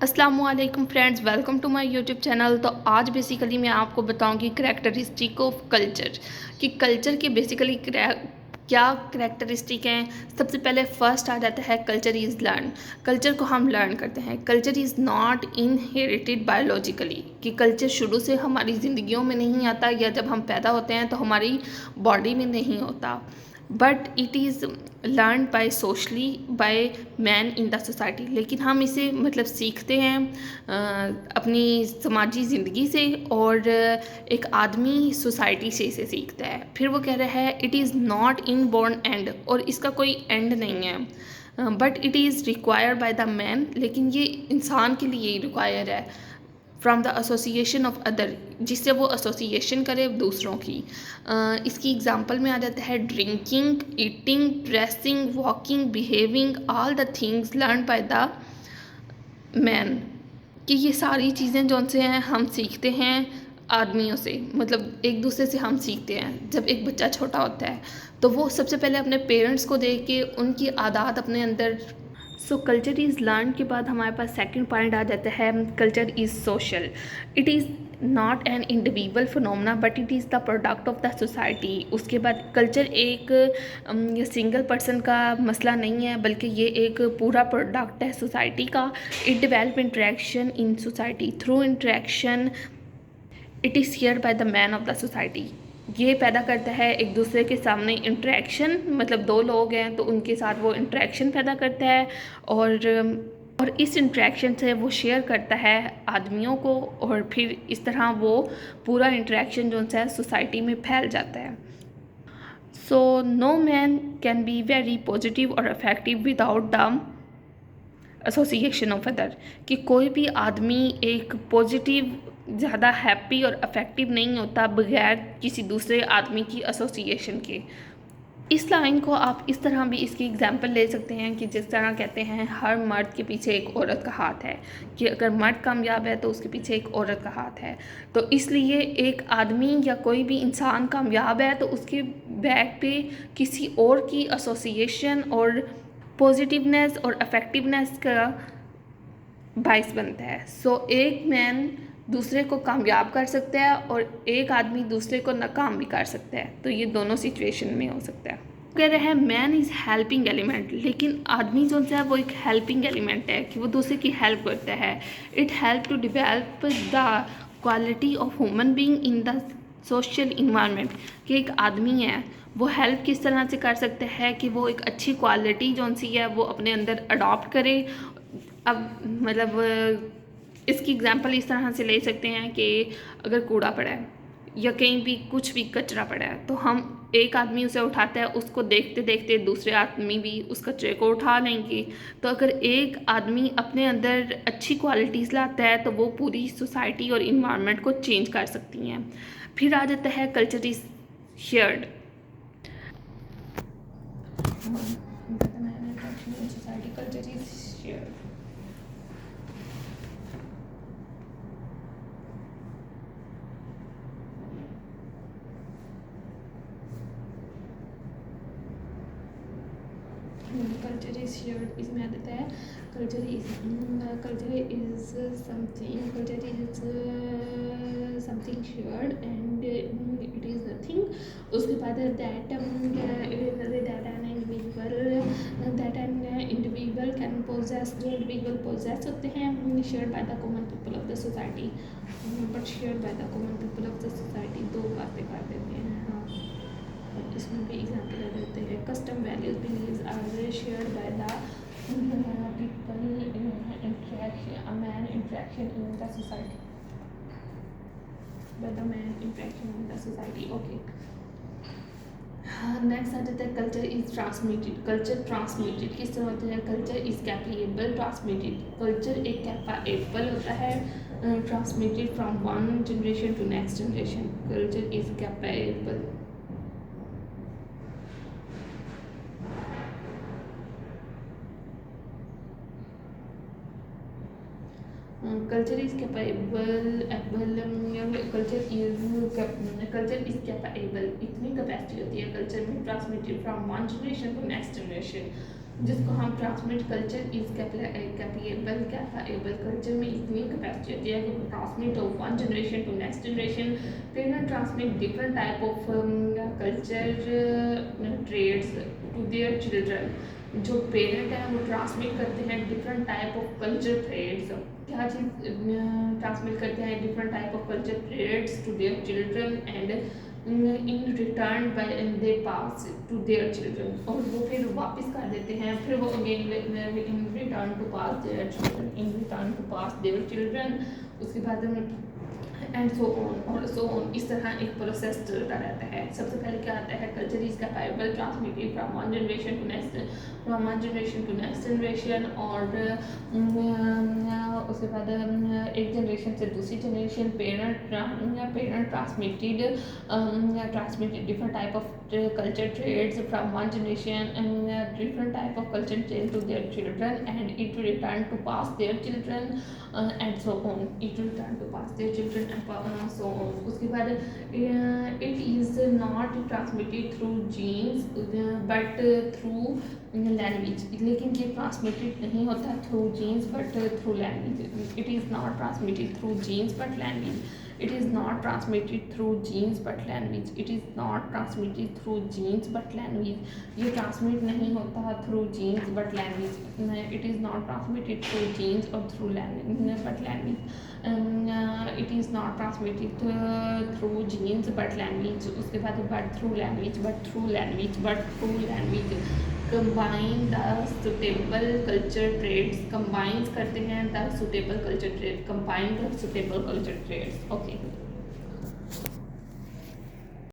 अस्सलामुअलैकुम friends, welcome to my YouTube channel. तो आज बेसिकली मैं आपको बताऊंगी करैक्टरिस्टिक ऑफ कल्चर कि कल्चर के बेसिकली क्या करैक्टरिस्टिक हैं। सबसे पहले फर्स्ट आ जाता है कल्चर इज़ लर्न। कल्चर को हम लर्न करते हैं। Culture is not inherited biologically कि कल्चर शुरू से हमारी ज़िंदगियों में नहीं आता या जब हम पैदा होते हैं तो हमारी बॉडी में नहीं होता, but it is learn by socially by man in the society. लेकिन हम इसे मतलब सीखते हैं अपनी समाजी ज़िंदगी से, और एक आदमी सोसाइटी से इसे सीखता है। फिर वो कह रहा है it is not in born and, और इसका कोई एंड नहीं है, but it is required by the man. लेकिन ये इंसान के लिए ही रिक्वायर है from the association of other, जिससे वो एसोसिएशन करे दूसरों की। इसकी एग्जांपल में आ जाता है drinking, eating, dressing, walking, behaving, all the things learn by the man. कि ये सारी चीज़ें जो उनसे हैं हम सीखते हैं आदमियों से, मतलब एक दूसरे से हम सीखते हैं। जब एक बच्चा छोटा होता है तो वो सबसे पहले अपने पेरेंट्स को देख के उनकी आदत अपने अंदर। सो कल्चर इज़ लर्न के बाद हमारे पास सेकंड पॉइंट आ जाता है culture is social. It is not an individual phenomena but it is the product of the society. उसके बाद कल्चर एक सिंगल पर्सन का मसला नहीं है, बल्कि ये एक पूरा प्रोडक्ट है सोसाइटी का। It develop interaction in society through interaction. It is share bye the man of the society. ये पैदा करता है एक दूसरे के सामने इंटरेक्शन, मतलब दो लोग हैं तो उनके साथ वो इंटरेक्शन पैदा करता है, और इस इंटरेक्शन से वो शेयर करता है आदमियों को, और फिर इस तरह वो पूरा इंटरेक्शन जो है सोसाइटी में फैल जाता है। So no man can be very positive और effective without the association of other. कि कोई भी आदमी एक पॉजिटिव, ज़्यादा हैप्पी और अफेक्टिव नहीं होता बगैर किसी दूसरे आदमी की एसोसिएशन के। इस लाइन को आप इस तरह भी इसकी एग्जांपल ले सकते हैं कि जिस तरह कहते हैं हर मर्द के पीछे एक औरत का हाथ है, कि अगर मर्द कामयाब है तो उसके पीछे एक औरत का हाथ है। तो इसलिए एक आदमी या कोई भी इंसान कामयाब है तो उसके बैक पे किसी और की एसोसिएशन और पॉजिटिवनेस और अफेक्टिवनेस का बाइस बनता है। सो एक मैन दूसरे को कामयाब कर सकता है और एक आदमी दूसरे को नाकाम भी कर सकता है। तो ये दोनों सिचुएशन में हो सकता है। कह रहे हैं मैन इज़ हेल्पिंग एलिमेंट, लेकिन आदमी जो है वो एक हेल्पिंग एलिमेंट है कि वो दूसरे की हेल्प करता है। It help to develop the quality of human being in the social environment. कि एक आदमी है वो हेल्प किस तरह से कर सकता है कि वो एक अच्छी क्वालिटी जो सी है वो अपने अंदर अडॉप्ट करे। अब मतलब इसकी एग्जांपल इस तरह से ले सकते हैं कि अगर कूड़ा पड़ा है या कहीं भी कुछ भी कचरा पड़ा है तो हम एक आदमी उसे उठाता है, उसको देखते देखते दूसरे आदमी भी उस कचरे को उठा लेंगे। तो अगर एक आदमी अपने अंदर अच्छी क्वालिटीज़ लाता है तो वो पूरी सोसाइटी और इन्वायरमेंट को चेंज कर सकती हैं। फिर आ जाता है culture is shared. Culture is shared. Culture is shared, इसमें आ जाता है culture is something shared and it is nothing. उसके बाद that an individual can possess, जो इंडिविजुअल पोजेस होते हैं shared by the common people of the society, but shared by the common people of the society. दो बातें कर देते हैं। हाँ, इसमें भी एग्जाम्पल दे देते हैं। Custom values believes are shared by the people interaction man interaction in the society, by the man interaction in the society. Okay, next आ जाता है culture is transmitted. Culture transmitted किस तरह होता है? Culture is capable transmitted. Culture एक capable होता है transmitted from one generation to next generation. Culture is capable. Culture is capable, culture is capable, इतनी कैपेसिटी होती है कल्चर में transmitted from one generation to next generation. जिसको हम transmit culture is capable culture में इतनी कैपेसिटी होती है कि transmit of one generation to next generation. Parent transmit different type of culture traits to their children. जो parent हैं वो ट्रांसमिट करते हैं different type of culture traits. क्या चीज़ ट्रांसमिट करते हैं? Different type of culture traits to their children and in return they pass to their children, और वो फिर वापस कर देते हैं, फिर वो again in return to pass their children, in return to pass their children. उसके बाद एंड सो ऑन और सो ऑन, इस तरह एक प्रोसेस चलता रहता है। सबसे पहले क्या आता है? Culture is capable transmitted from one generation to next, from one generation to next generation. और उसके बाद एक जनरेशन से दूसरी generation. Parent transmitted different type of culture traits from one generation and different type of culture traits to their children, and it will return to pass their children and so on, it will return to pass their children and so on. उसके बाद it is not transmitted through genes but through language, लेकिन ये transmitted नहीं होता through genes but through language. It is not transmitted through genes but language, it is not transmitted through genes but language, it is not transmitted through genes but language. ये transmit नहीं होता through genes but language, it is not transmitted through genes और through language but language, it is not transmitted through genes but language. उसके बाद but through language, but through language, but through language. Combine the suitable culture traits, combines करते हैं the suitable culture trait, combine the suitable culture traits. Okay.